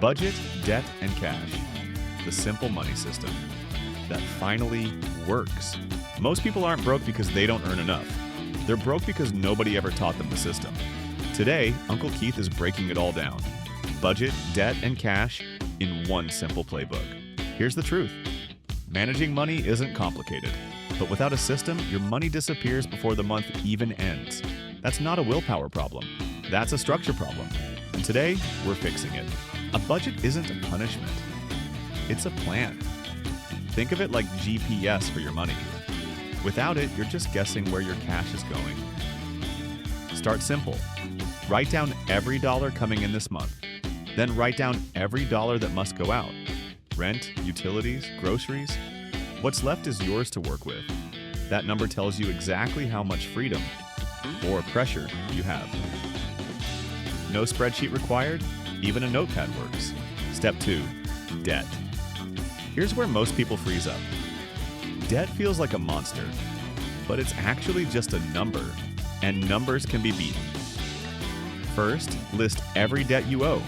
Budget, debt, and cash. The simple money system that finally works. Most people aren't broke because they don't earn enough. They're broke because nobody ever taught them the system. Today, Uncle Keith is breaking it all down. Budget, debt, and cash in one simple playbook. Here's the truth. Managing money isn't complicated, but without a system, your money disappears before the month even ends. That's not a willpower problem. That's a structure problem. And today, we're fixing it. A budget isn't a punishment. It's a plan. Think of it like GPS for your money. Without it, you're just guessing where your cash is going. Start simple. Write down every dollar coming in this month. Then write down every dollar that must go out. Rent, utilities, groceries. What's left is yours to work with. That number tells you exactly how much freedom or pressure you have. No spreadsheet required? Even a notepad works. Step 2, debt. Here's where most people freeze up. Debt feels like a monster, but it's actually just a number, and numbers can be beaten. First, list every debt you owe.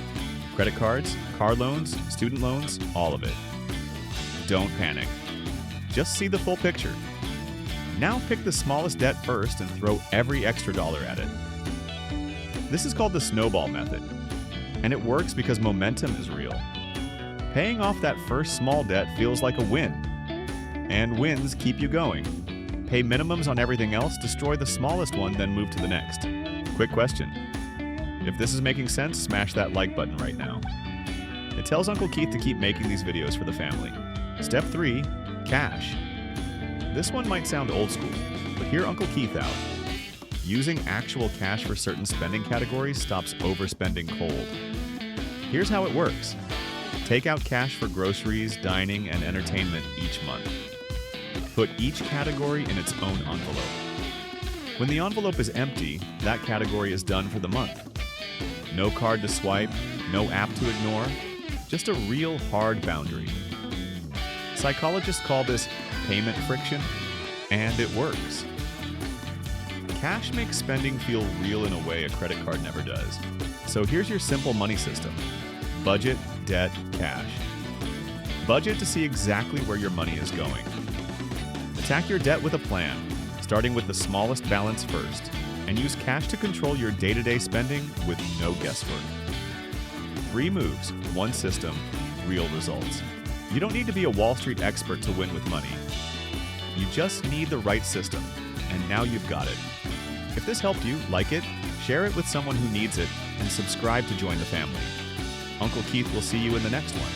Credit cards, car loans, student loans, all of it. Don't panic. Just see the full picture. Now pick the smallest debt first and throw every extra dollar at it. This is called the Snowball method, and it works because momentum is real. Paying off that first small debt feels like a win, and wins keep you going. Pay minimums on everything else, destroy the smallest one, then move to the next. Quick question. If this is making sense, smash that like button right now. It tells Uncle Keith to keep making these videos for the family. Step 3, cash. This one might sound old school, but hear Uncle Keith out. Using actual cash for certain spending categories stops overspending cold. Here's how it works. Take out cash for groceries, dining, and entertainment each month. Put each category in its own envelope. When the envelope is empty, that category is done for the month. No card to swipe, no app to ignore, just a real hard boundary. Psychologists call this payment friction, and it works. Cash makes spending feel real in a way a credit card never does. So here's your simple money system. Budget, debt, cash. Budget to see exactly where your money is going. Attack your debt with a plan, starting with the smallest balance first, and use cash to control your day-to-day spending with no guesswork. 3 moves, 1 system, real results. You don't need to be a Wall Street expert to win with money. You just need the right system, and now you've got it. If this helped you, like it, share it with someone who needs it, and subscribe to join the family. Uncle Keith will see you in the next one.